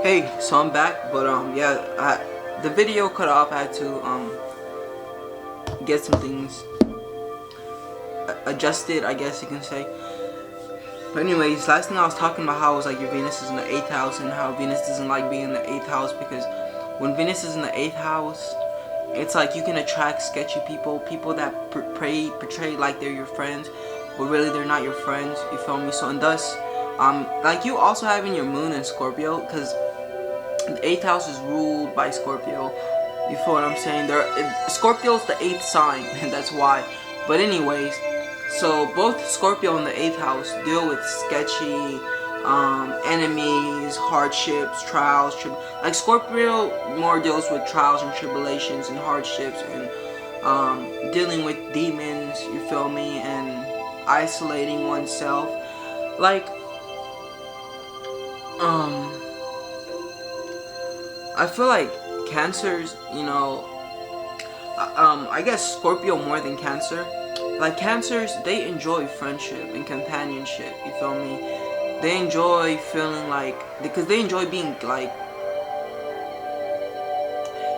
Hey, so I'm back, but yeah, the video cut off. I had to get some things adjusted, I guess you can say. But anyways, last thing I was talking about how it was like your Venus is in the 8th house and how Venus doesn't like being in the 8th house because when Venus is in the 8th house, it's like you can attract sketchy people, people that portray like they're your friends, but really they're not your friends. You feel me? So and thus, like you also having your moon in Scorpio, because the 8th house is ruled by Scorpio. You feel what I'm saying? Scorpio's the 8th sign, and that's why. But anyways, so both Scorpio and the 8th house deal with sketchy enemies, hardships, trials. Like Scorpio more deals with trials and tribulations and hardships and dealing with demons. You feel me? And isolating oneself. Like I feel like Cancers, I guess Scorpio more than Cancer. Like Cancers, they enjoy friendship and companionship. You feel me? They enjoy feeling like, because they enjoy being like,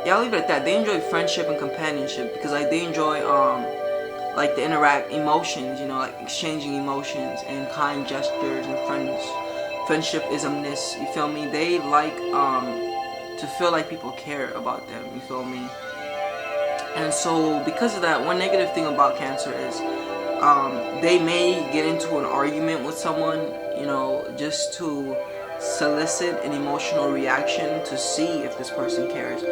yeah, I'll leave it at that. They enjoy friendship and companionship because like they enjoy like the interact emotions, like exchanging emotions and kind gestures and friendship-ismness. You feel me? They like to feel like people care about them. You feel me? And so because of that, one negative thing about Cancer is they may get into an argument with someone, just to solicit an emotional reaction to see if this person cares.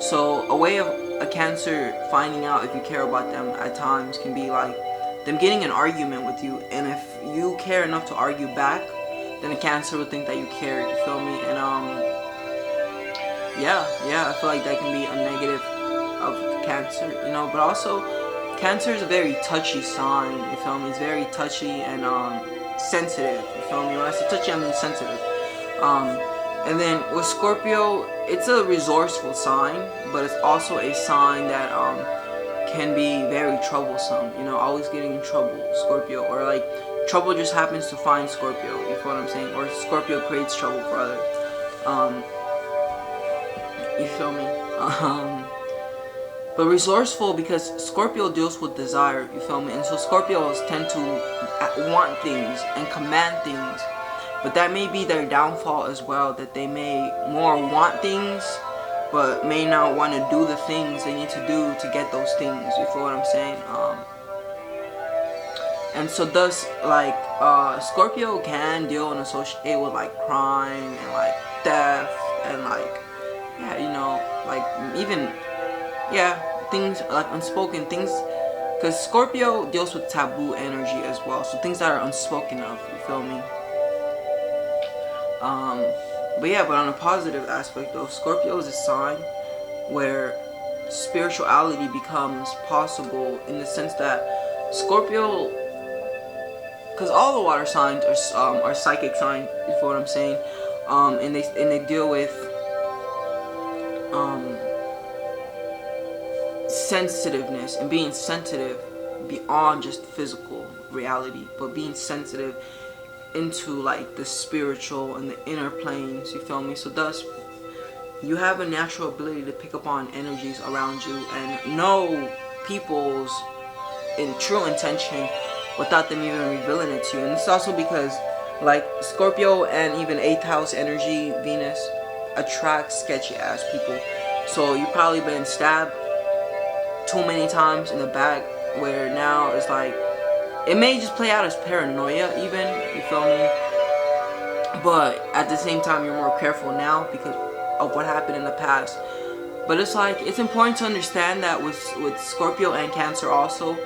So a way of a Cancer finding out if you care about them at times can be like them getting an argument with you, and if you care enough to argue back, then a Cancer would think that you cared. You feel me? And yeah, I feel like that can be a negative of Cancer, but also Cancer is a very touchy sign. You feel me? It's very touchy and sensitive. You feel me? When I say touchy, I mean sensitive. And then with Scorpio, it's a resourceful sign, but it's also a sign that can be very troublesome. Always getting in trouble, Scorpio, or like trouble just happens to find Scorpio. You feel what I'm saying? Or Scorpio creates trouble for others. You feel me? But resourceful because Scorpio deals with desire. You feel me? And so Scorpios tend to want things and command things. But that may be their downfall as well, that they may more want things, but may not want to do the things they need to do to get those things. You feel what I'm saying? And so thus, like, Scorpio can deal and associate with, like, crime and, like, theft and, like, yeah, like, even, yeah, things, like, unspoken things. Because Scorpio deals with taboo energy as well. So things that are unspoken of, you feel me? But on a positive aspect though, Scorpio is a sign where spirituality becomes possible in the sense that Scorpio, because all the water signs are psychic signs, you feel what I'm saying? And they deal with sensitiveness and being sensitive beyond just physical reality, but being sensitive into like the spiritual and the inner planes. You feel me? So thus you have a natural ability to pick up on energies around you and know people's true intention without them even revealing it to you. And it's also because like Scorpio and even 8th house energy, Venus, attracts sketchy ass people. So you've probably been stabbed too many times in the back where now it's like it may just play out as paranoia even, you feel me? But at the same time you're more careful now because of what happened in the past. But it's like, it's important to understand that with Scorpio and Cancer also,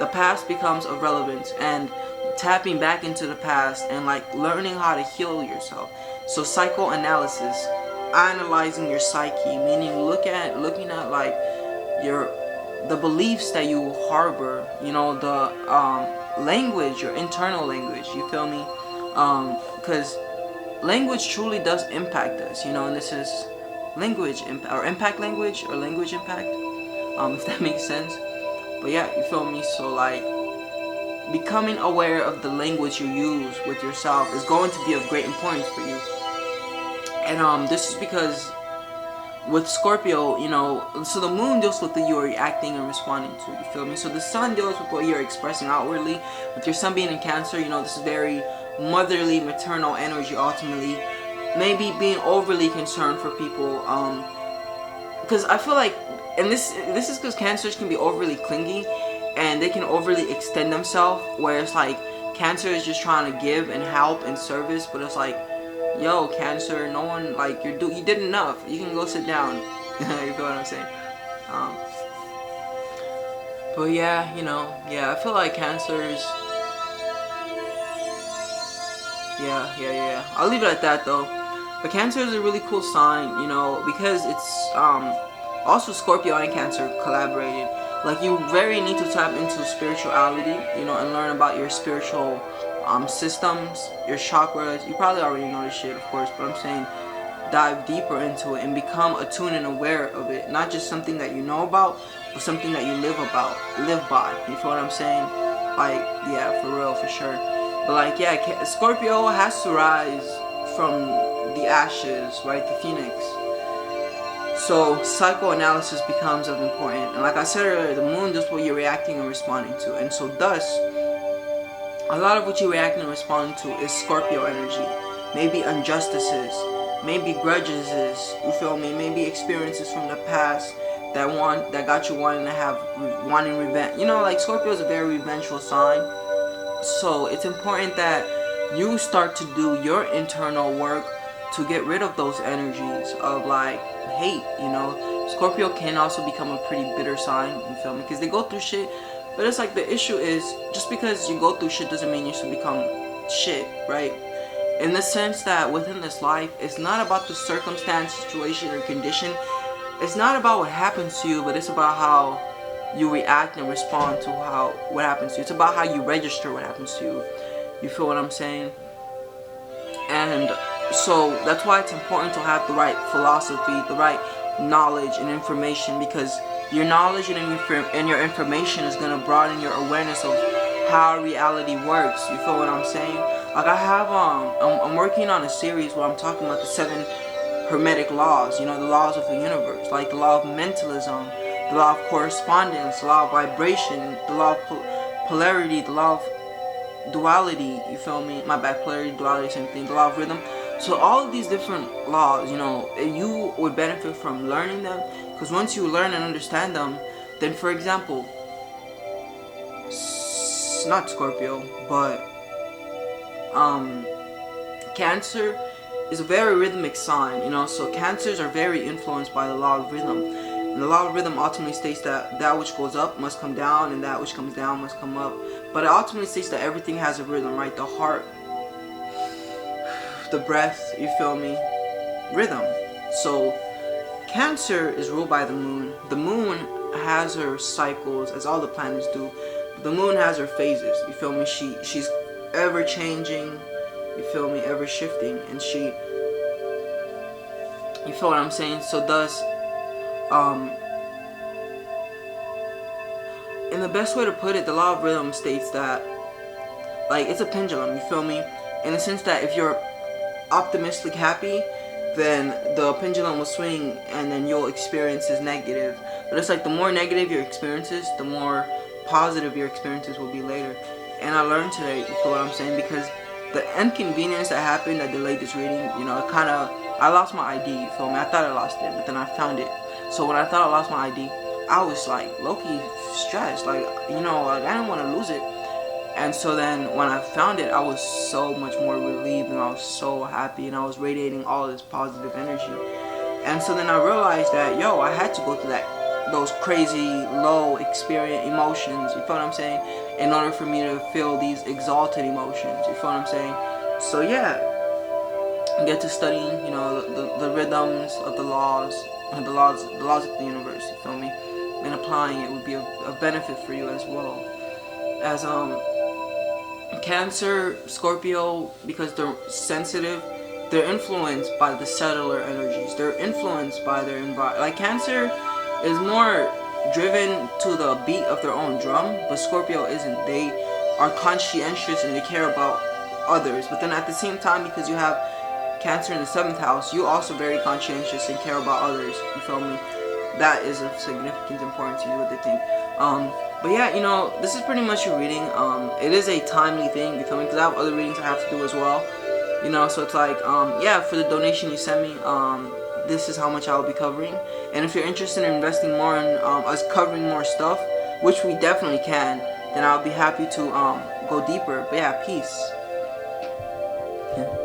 the past becomes of relevance, and tapping back into the past and like learning how to heal yourself. So psychoanalysis, analyzing your psyche, meaning looking at like the beliefs that you harbor, the language, your internal language, you feel me? Because language truly does impact us, and this is language or impact language or language impact, if that makes sense. But yeah, you feel me? So like becoming aware of the language you use with yourself is going to be of great importance for you. And this is because with Scorpio, you know, so the moon deals with what you're reacting and responding to, you feel me? So the sun deals with what you're expressing outwardly. With your sun being in Cancer, you know, this is very motherly, maternal energy ultimately. Maybe being overly concerned for people, because I feel like, and this is because Cancers can be overly clingy, and they can overly extend themselves, where it's like, Cancer is just trying to give and help and service, but it's like, yo, Cancer, no one, like, you did enough. You can go sit down. You feel what I'm saying? But yeah, you know, yeah, I feel like Cancers. Yeah. I'll leave it at that though. But Cancer is a really cool sign, you know, because it's also Scorpio and Cancer collaborated. Like, you very need to tap into spirituality, you know, and learn about your spiritual systems, your chakras. You probably already know this shit, of course, but I'm saying dive deeper into it and become attuned and aware of it. Not just something that you know about, but something that you live by. You feel what I'm saying? Like, yeah, for real, for sure. But like, yeah, Scorpio has to rise from the ashes, right? The phoenix. So psychoanalysis becomes of important. And like I said earlier, the moon is what you're reacting and responding to. And so thus, a lot of what you're reacting and responding to is Scorpio energy. Maybe injustices, maybe grudges, you feel me? Maybe experiences from the past that got you wanting revenge. You know, like, Scorpio is a very revengeful sign. So it's important that you start to do your internal work to get rid of those energies of, like, hate, you know. Scorpio can also become a pretty bitter sign, you feel me? Because they go through shit, but it's like, the issue is, just because you go through shit doesn't mean you should become shit, right? In the sense that within this life, it's not about the circumstance, situation, or condition. It's not about what happens to you, but it's about how you react and respond to what happens to you. It's about how you register what happens to you. You feel what I'm saying? And so that's why it's important to have the right philosophy, the right knowledge and information, because your knowledge and your information is going to broaden your awareness of how reality works. You feel what I'm saying? Like, I have I'm working on a series where I'm talking about the 7 hermetic laws, you know, the laws of the universe, like the law of mentalism, the law of correspondence, the law of vibration, the law of polarity, the law of duality, you feel me? My bad, polarity, duality, same thing, the law of rhythm. So all of these different laws, you know, you would benefit from learning them, because once you learn and understand them, then, for example, not Scorpio, but Cancer is a very rhythmic sign, you know, so Cancers are very influenced by the law of rhythm. And the law of rhythm ultimately states that that which goes up must come down, and that which comes down must come up. But it ultimately states that everything has a rhythm, right? The heart, the breath, you feel me? Rhythm. So Cancer is ruled by the moon. The moon has her cycles, as all the planets do. The moon has her phases, you feel me? She's ever changing, you feel me? Ever shifting, and you feel what I'm saying? So thus, in the best way to put it, the law of rhythm states that, like, it's a pendulum, you feel me? In the sense that if you're optimistic happy, then the pendulum will swing, and then you'll experience is negative. But it's like, the more negative your experiences, the more positive your experiences will be later. And I learned today, you feel what I'm saying? Because the inconvenience that happened that delayed this reading, you know, I lost my ID, you feel me? I thought I lost it, but then I found it. So when I thought I lost my ID, I was like low-key stressed, like, you know, like, I didn't want to lose it. And so then when I found it, I was so much more relieved, and I was so happy, and I was radiating all this positive energy. And so then I realized that, yo, I had to go through those crazy low experience emotions, you feel what I'm saying, in order for me to feel these exalted emotions, you feel what I'm saying? So yeah, get to studying, you know, the rhythms of the laws of the universe, you feel me, and applying it would be a benefit for you as well. As Cancer, Scorpio, because they're sensitive, they're influenced by the cellular energies. They're influenced by their environment. Like, Cancer is more driven to the beat of their own drum, but Scorpio isn't. They are conscientious and they care about others. But then at the same time, because you have Cancer in the 7th house, you also very conscientious and care about others. You feel me? That is of significant importance to you, what they think. But yeah, you know, this is pretty much your reading. It is a timely thing, you feel me? Because I have other readings I have to do as well. You know, so it's like, yeah, for the donation you sent me, this is how much I'll be covering. And if you're interested in investing more in us covering more stuff, which we definitely can, then I'll be happy to go deeper. But yeah, peace. Yeah.